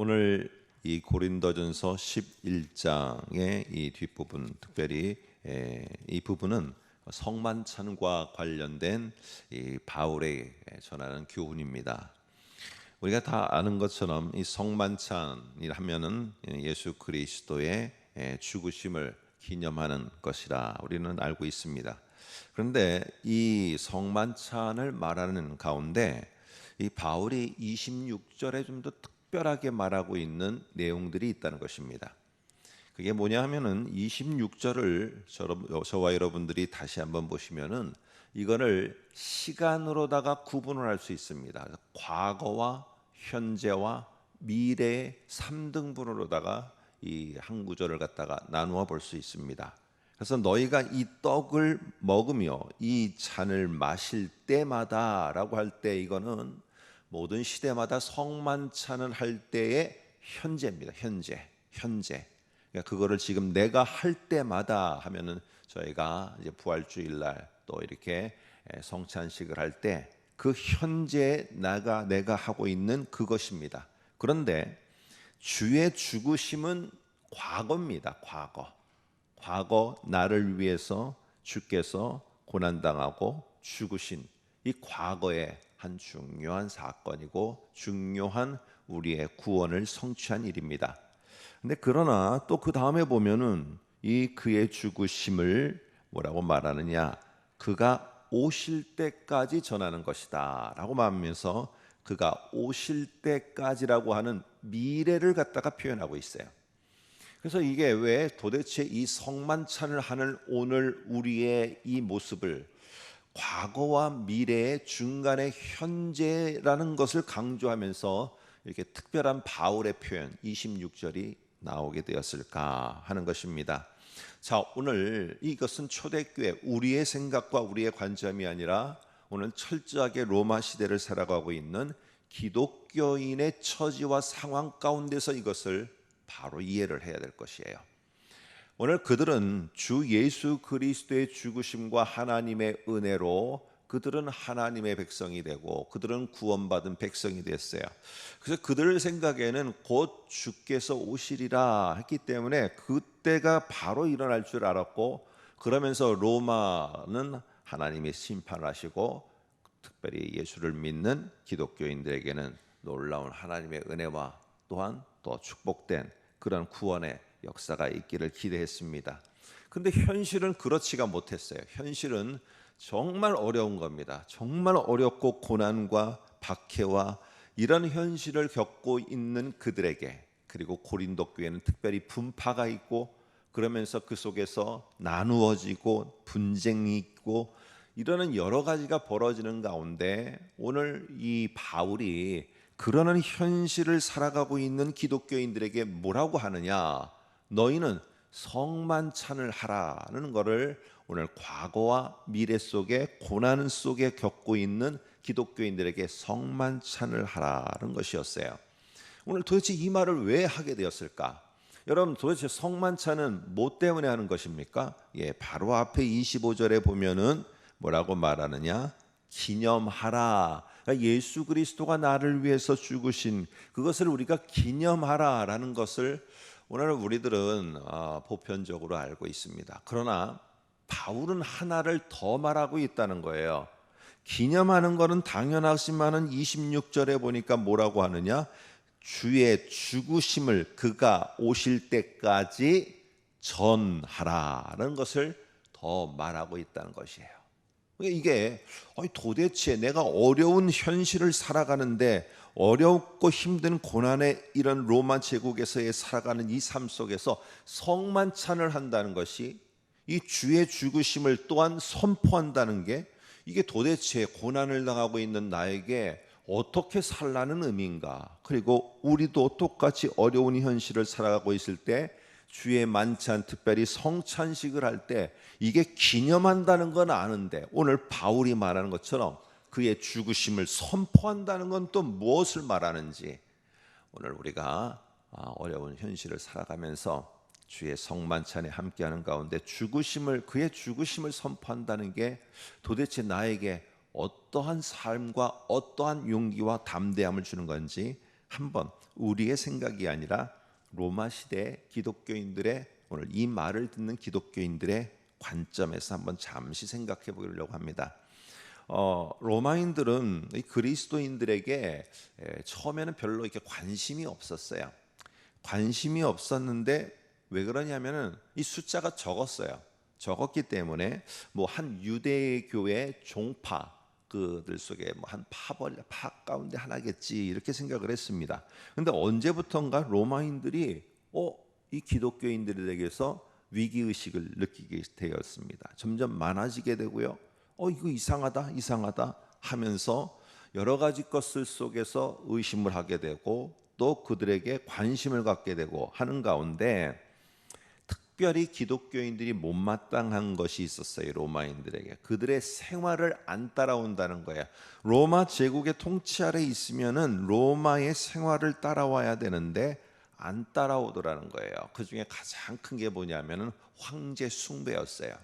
오늘 이 고린도전서 11장의 이 뒷부분, 특별히 이 부분은 성만찬과 관련된 이 바울의 전하는 교훈입니다. 우리가 다 아는 것처럼 이 성만찬이라 하면은 예수 그리스도의 죽으심을 기념하는 것이라 우리는 알고 있습니다. 그런데 이 성만찬을 말하는 가운데 이 바울이 26절에 좀 더 특별하게 말하고 있는 내용들이 있다는 것입니다. 그게 뭐냐 하면은 26절을 저와 여러분들이 다시 한번 보시면은 이거를 시간으로다가 구분을 할 수 있습니다. 과거와 현재와 미래의 3등분으로다가 이 한 구절을 갖다가 나누어 볼 수 있습니다. 그래서 너희가 이 떡을 먹으며 이 잔을 마실 때마다라고 할 때 이거는 모든 시대마다 성만찬을 할 때의 현재입니다. 현재. 그러니까 그거를 지금 내가 할 때마다 하면은 저희가 이제 부활주일날 또 이렇게 성찬식을 할 때 그 현재 내가 하고 있는 그것입니다. 그런데 주의 죽으심은 과거입니다. 과거 나를 위해서 주께서 고난당하고 죽으신 이 과거의 한 중요한 사건이고 중요한 우리의 구원을 성취한 일입니다. 근데 그러나 또 그 다음에 보면은 이 그의 죽으심을 뭐라고 말하느냐? 그가 오실 때까지 전하는 것이다 라고 말하면서 그가 오실 때까지라고 하는 미래를 갖다가 표현하고 있어요. 그래서 이게 왜 도대체 이 성만찬을 하는 오늘 우리의 이 모습을 과거와 미래의 중간의 현재라는 것을 강조하면서 이렇게 특별한 바울의 표현 26절이 나오게 되었을까 하는 것입니다. 자, 오늘 이것은 초대교회 우리의 생각과 우리의 관점이 아니라 오늘 철저하게 로마 시대를 살아가고 있는 기독교인의 처지와 상황 가운데서 이것을 바로 이해를 해야 될 것이에요. 오늘 그들은 주 예수 그리스도의 죽으심과 하나님의 은혜로 그들은 하나님의 백성이 되고 그들은 구원받은 백성이 됐어요. 그래서 그들 생각에는 곧 주께서 오시리라 했기 때문에 그때가 바로 일어날 줄 알았고, 그러면서 로마는 하나님의 심판을 하시고 특별히 예수를 믿는 기독교인들에게는 놀라운 하나님의 은혜와 또한 또 축복된 그런 구원의 역사가 있기를 기대했습니다. 근데 현실은 그렇지가 못했어요. 현실은 정말 어려운 겁니다. 정말 어렵고 고난과 박해와 이런 현실을 겪고 있는 그들에게, 그리고 고린도 교회는 특별히 분파가 있고 그러면서 그 속에서 나누어지고 분쟁이 있고 이러는 여러 가지가 벌어지는 가운데 오늘 이 바울이 그러는 현실을 살아가고 있는 기독교인들에게 뭐라고 하느냐? 너희는 성만찬을 하라는 것을 오늘 과거와 미래 속에 고난 속에 겪고 있는 기독교인들에게 성만찬을 하라는 것이었어요. 오늘 도대체 이 말을 왜 하게 되었을까? 여러분, 도대체 성만찬은 뭐 때문에 하는 것입니까? 바로 앞에 25절에 보면은 뭐라고 말하느냐? 기념하라. 그러니까 예수 그리스도가 나를 위해서 죽으신 그것을 우리가 기념하라라는 것을 오늘 우리들은 보편적으로 알고 있습니다. 그러나 바울은 하나를 더 말하고 있다는 거예요. 기념하는 것은 당연하지만은 26절에 보니까 뭐라고 하느냐? 주의 죽으심을 그가 오실 때까지 전하라는 것을 더 말하고 있다는 것이에요. 이게 도대체 내가 어려운 현실을 살아가는데 어렵고 힘든 고난의 이런 로마 제국에서의 살아가는 이 삶 속에서 성만찬을 한다는 것이, 이 주의 죽으심을 또한 선포한다는 게, 이게 도대체 고난을 당하고 있는 나에게 어떻게 살라는 의미인가? 그리고 우리도 똑같이 어려운 현실을 살아가고 있을 때 주의 만찬, 특별히 성찬식을 할 때 이게 기념한다는 건 아는데 오늘 바울이 말하는 것처럼 그의 죽으심을 선포한다는 건 또 무엇을 말하는지, 오늘 우리가 어려운 현실을 살아가면서 주의 성만찬에 함께하는 가운데 그의 죽으심을 선포한다는 게 도대체 나에게 어떠한 삶과 어떠한 용기와 담대함을 주는 건지 한번 우리의 생각이 아니라 로마 시대 기독교인들의, 오늘 이 말을 듣는 기독교인들의 관점에서 한번 잠시 생각해 보려고 합니다. 로마인들은 이 그리스도인들에게 처음에는 별로 이렇게 관심이 없었어요. 관심이 없었는데 왜 그러냐면은 이 숫자가 적었어요. 적었기 때문에 뭐 한 유대교의 종파 그들 속에 뭐 한 파 가운데 하나겠지 이렇게 생각을 했습니다. 근데 언제부턴가 로마인들이 이 기독교인들에게서 위기 의식을 느끼게 되었습니다. 점점 많아지게 되고요. 이거 이상하다 하면서 여러 가지 것들 속에서 의심을 하게 되고 또 그들에게 관심을 갖게 되고 하는 가운데 특별히 기독교인들이 못마땅한 것이 있었어요. 로마인들에게 그들의 생활을 안 따라온다는 거예요. 로마 제국의 통치 아래 있으면은 로마의 생활을 따라와야 되는데 안 따라오더라는 거예요. 그 중에 가장 큰 게 뭐냐면은 황제 숭배였어요.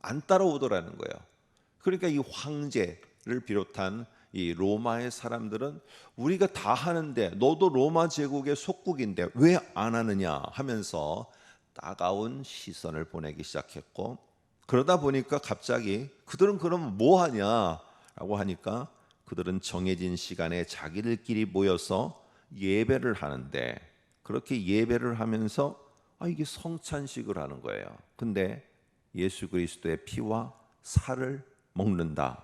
안 따라오더라는 거예요. 그러니까 이 황제를 비롯한 이 로마의 사람들은 우리가 다 하는데 너도 로마 제국의 속국인데 왜 안 하느냐 하면서 따가운 시선을 보내기 시작했고, 그러다 보니까 갑자기 그들은 그럼 뭐 하냐라고 하니까 그들은 정해진 시간에 자기들끼리 모여서 예배를 하는데, 그렇게 예배를 하면서 이게 성찬식을 하는 거예요. 근데 예수 그리스도의 피와 살을 먹는다.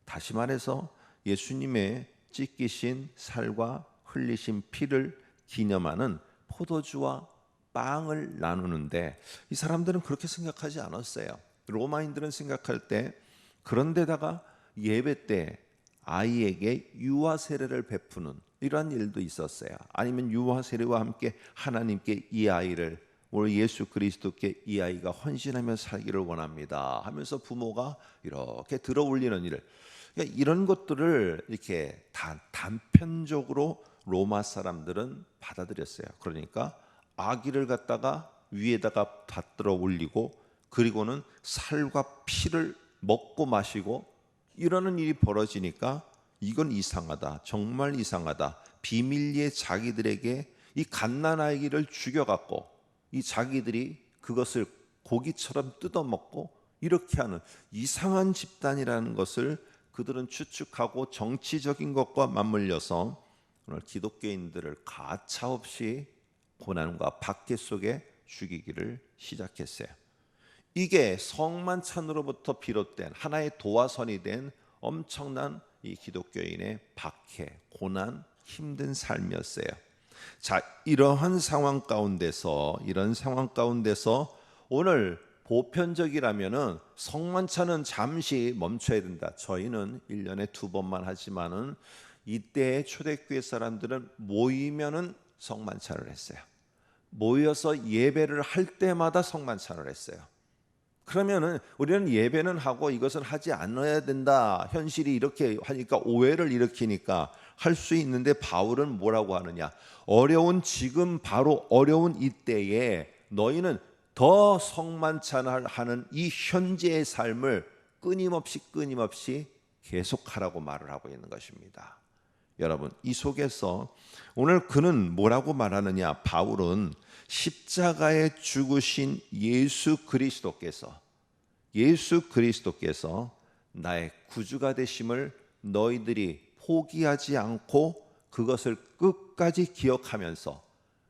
다시 말해서 예수님의 찢기신 살과 흘리신 피를 기념하는 포도주와 빵을 나누는데 이 사람들은 그렇게 생각하지 않았어요. 로마인들은 생각할 때 그런데다가 예배 때 아이에게 유아 세례를 베푸는 이러한 일도 있었어요. 아니면 유아 세례와 함께 하나님께 이 아이를, 우리 예수 그리스도께 이 아이가 헌신하며 살기를 원합니다 하면서 부모가 이렇게 들어 올리는 일을, 그러니까 이런 것들을 이렇게 단편적으로 로마 사람들은 받아들였어요. 그러니까 아기를 갖다가 위에다가 받들어 올리고 그리고는 살과 피를 먹고 마시고 이러는 일이 벌어지니까 이건 이상하다, 정말 이상하다. 비밀리에 자기들에게 이 갓난아기를 죽여갖고 이 자기들이 그것을 고기처럼 뜯어먹고 이렇게 하는 이상한 집단이라는 것을 그들은 추측하고 정치적인 것과 맞물려서 오늘 기독교인들을 가차없이 고난과 박해 속에 죽이기를 시작했어요. 이게 성만찬으로부터 비롯된 하나의 도화선이 된 엄청난 이 기독교인의 박해, 고난, 힘든 삶이었어요. 자, 이런 상황 가운데서 오늘 보편적이라면은 성만찬은 잠시 멈춰야 된다. 저희는 1년에 2번만 하지만은 이때 초대교회 사람들은 모이면은 성만찬을 했어요. 모여서 예배를 할 때마다 성만찬을 했어요. 그러면은 우리는 예배는 하고 이것은 하지 않아야 된다. 현실이 이렇게 하니까 오해를 일으키니까 할 수 있는데 바울은 뭐라고 하느냐? 지금 바로 어려운 이때에 너희는 더 성만찬을 하는 이 현재의 삶을 끊임없이 계속하라고 말을 하고 있는 것입니다. 여러분, 이 속에서 오늘 그는 뭐라고 말하느냐? 바울은 십자가에 죽으신 예수 그리스도께서 나의 구주가 되심을 너희들이 포기하지 않고 그것을 끝까지 기억하면서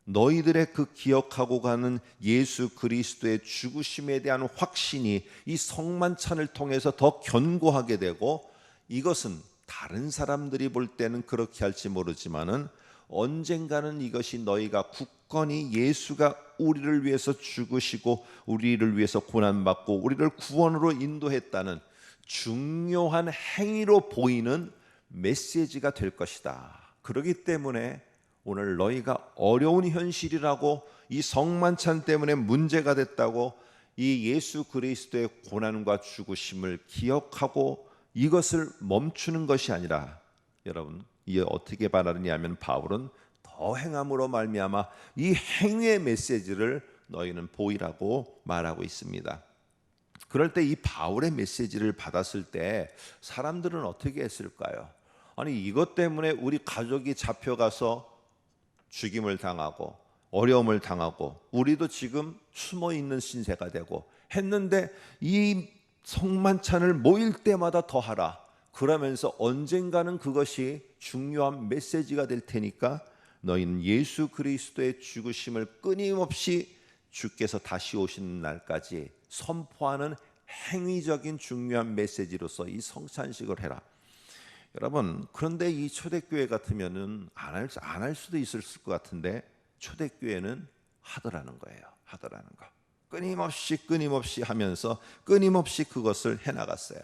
너희들의 그 기억하고 가는 예수 그리스도의 죽으심에 대한 확신이 이 성만찬을 통해서 더 견고하게 되고, 이것은 다른 사람들이 볼 때는 그렇게 할지 모르지만은 언젠가는 이것이 너희가 굳건히 예수가 우리를 위해서 죽으시고 우리를 위해서 고난받고 우리를 구원으로 인도했다는 중요한 행위로 보이는 메시지가 될 것이다. 그렇기 때문에 오늘 너희가 어려운 현실이라고, 이 성만찬 때문에 문제가 됐다고 이 예수 그리스도의 고난과 죽으심을 기억하고 이것을 멈추는 것이 아니라, 여러분 이게 어떻게 말하느냐면 바울은 더 행함으로 말미암아 이 행위의 메시지를 너희는 보이라고 말하고 있습니다. 그럴 때 이 바울의 메시지를 받았을 때 사람들은 어떻게 했을까요? 아니 이것 때문에 우리 가족이 잡혀가서 죽임을 당하고 어려움을 당하고 우리도 지금 숨어 있는 신세가 되고 했는데 이 성만찬을 모일 때마다 더하라. 그러면서 언젠가는 그것이 중요한 메시지가 될 테니까 너희는 예수 그리스도의 죽으심을 끊임없이 주께서 다시 오시는 날까지 선포하는 행위적인 중요한 메시지로서 이 성찬식을 해라. 여러분, 그런데 이 초대교회 같으면은 안 할 수도 있을 것 같은데 초대교회는 하더라는 거예요. 하더라는 거. 끊임없이 하면서 끊임없이 그것을 해나갔어요.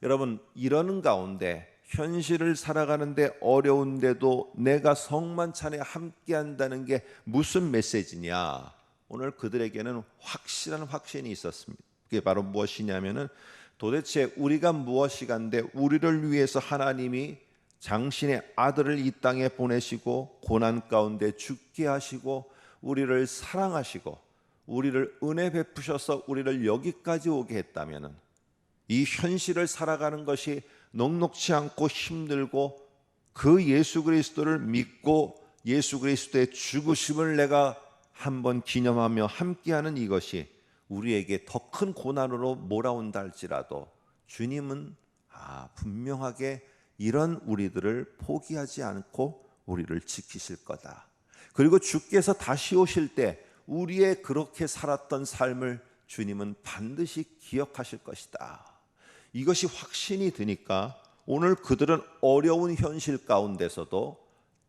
여러분, 이러는 가운데 현실을 살아가는데 어려운데도 내가 성만찬에 함께한다는 게 무슨 메시지냐? 오늘 그들에게는 확실한 확신이 있었습니다. 그게 바로 무엇이냐면은 도대체 우리가 무엇이간데 우리를 위해서 하나님이 당신의 아들을 이 땅에 보내시고 고난 가운데 죽게 하시고 우리를 사랑하시고 우리를 은혜 베푸셔서 우리를 여기까지 오게 했다면은 이 현실을 살아가는 것이 녹록지 않고 힘들고 그 예수 그리스도를 믿고 예수 그리스도의 죽으심을 내가 한번 기념하며 함께하는 이것이 우리에게 더 큰 고난으로 몰아온다 할지라도 주님은 분명하게 이런 우리들을 포기하지 않고 우리를 지키실 거다. 그리고 주께서 다시 오실 때 우리의 그렇게 살았던 삶을 주님은 반드시 기억하실 것이다. 이것이 확신이 드니까 오늘 그들은 어려운 현실 가운데서도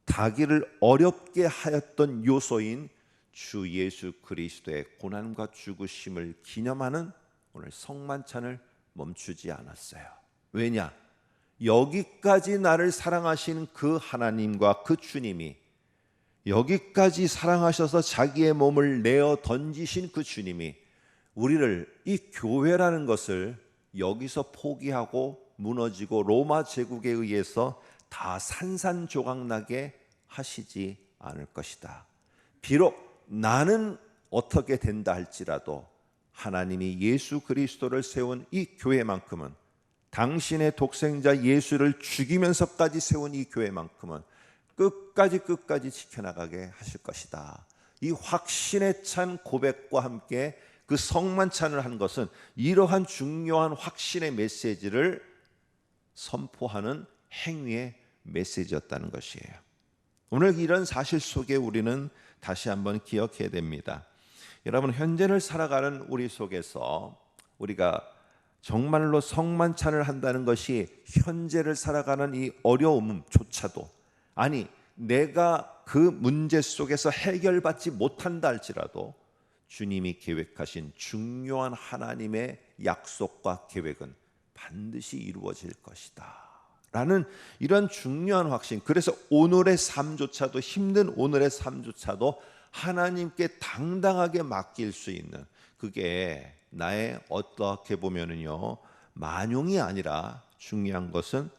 다기를 어렵게 하였던 요소인 주 예수 그리스도의 고난과 죽으심을 기념하는 오늘 성만찬을 멈추지 않았어요. 왜냐? 여기까지 나를 사랑하신 그 하나님과 그 주님이 여기까지 사랑하셔서 자기의 몸을 내어 던지신 그 주님이 우리를 이 교회라는 것을 여기서 포기하고 무너지고 로마 제국에 의해서 다 산산조각나게 하시지 않을 것이다. 비록 나는 어떻게 된다 할지라도 하나님이 예수 그리스도를 세운 이 교회만큼은 당신의 독생자 예수를 죽이면서까지 세운 이 교회만큼은 끝까지 지켜나가게 하실 것이다. 이 확신에 찬 고백과 함께 그 성만찬을 한 것은 이러한 중요한 확신의 메시지를 선포하는 행위의 메시지였다는 것이에요. 오늘 이런 사실 속에 우리는 다시 한번 기억해야 됩니다. 여러분, 현재를 살아가는 우리 속에서 우리가 정말로 성만찬을 한다는 것이 현재를 살아가는 이 어려움조차도 아니 내가 그 문제 속에서 해결받지 못한다 할지라도 주님이 계획하신 중요한 하나님의 약속과 계획은 반드시 이루어질 것이다 라는 이런 중요한 확신. 그래서 오늘의 삶조차도 힘든 오늘의 삶조차도 하나님께 당당하게 맡길 수 있는 그게 나의 어떻게 보면은요 만용이 아니라 중요한 것은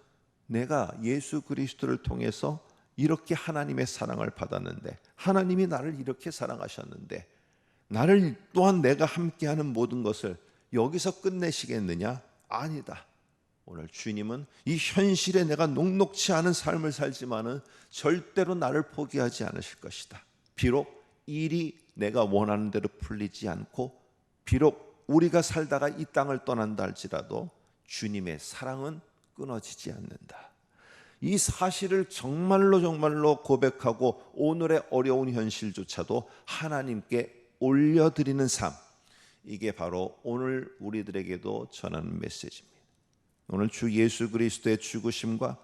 내가 예수 그리스도를 통해서 이렇게 하나님의 사랑을 받았는데 하나님이 나를 이렇게 사랑하셨는데 나를 또한 내가 함께하는 모든 것을 여기서 끝내시겠느냐? 아니다. 오늘 주님은 이 현실에 내가 녹록지 않은 삶을 살지만은 절대로 나를 포기하지 않으실 것이다. 비록 일이 내가 원하는 대로 풀리지 않고 비록 우리가 살다가 이 땅을 떠난다 할지라도 주님의 사랑은 끊어지지 않는다. 이 사실을 정말로 고백하고 오늘의 어려운 현실조차도 하나님께 올려드리는 삶, 이게 바로 오늘 우리들에게도 전하는 메시지입니다. 오늘 주 예수 그리스도의 죽으심과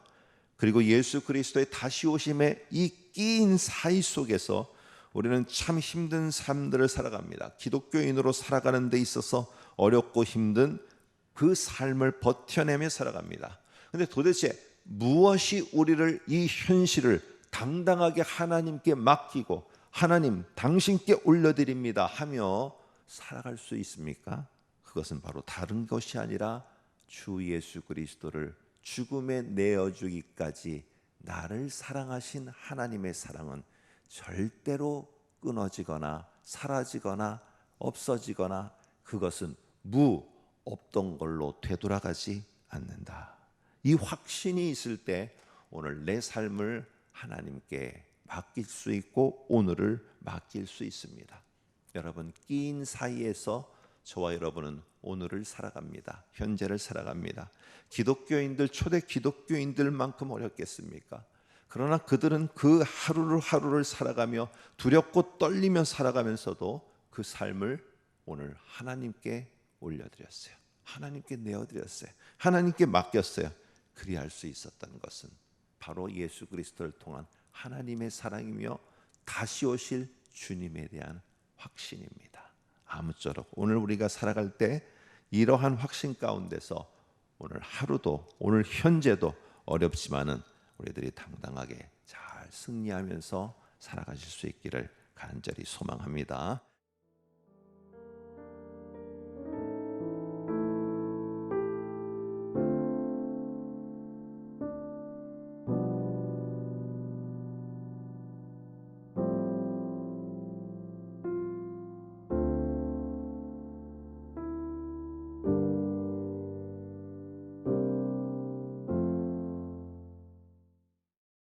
그리고 예수 그리스도의 다시 오심의 이 끼인 사이 속에서 우리는 참 힘든 삶들을 살아갑니다. 기독교인으로 살아가는 데 있어서 어렵고 힘든 그 삶을 버텨내며 살아갑니다. 그런데 도대체 무엇이 우리를 이 현실을 당당하게 하나님께 맡기고 하나님 당신께 올려드립니다 하며 살아갈 수 있습니까? 그것은 바로 다른 것이 아니라 주 예수 그리스도를 죽음에 내어주기까지 나를 사랑하신 하나님의 사랑은 절대로 끊어지거나 사라지거나 없어지거나 그것은 없던 걸로 되돌아가지 않는다. 이 확신이 있을 때 오늘 내 삶을 하나님께 맡길 수 있고 오늘을 맡길 수 있습니다. 여러분, 끼인 사이에서 저와 여러분은 오늘을 살아갑니다. 현재를 살아갑니다. 기독교인들, 초대 기독교인들만큼 어렵겠습니까? 그러나 그들은 그 하루를 살아가며 두렵고 떨리며 살아가면서도 그 삶을 오늘 하나님께 올려드렸어요. 하나님께 내어드렸어요. 하나님께 맡겼어요. 그리할 수 있었던 것은 바로 예수 그리스도를 통한 하나님의 사랑이며 다시 오실 주님에 대한 확신입니다. 아무쪼록 오늘 우리가 살아갈 때 이러한 확신 가운데서 오늘 하루도, 오늘 현재도 어렵지만은 우리들이 당당하게 잘 승리하면서 살아가실 수 있기를 간절히 소망합니다.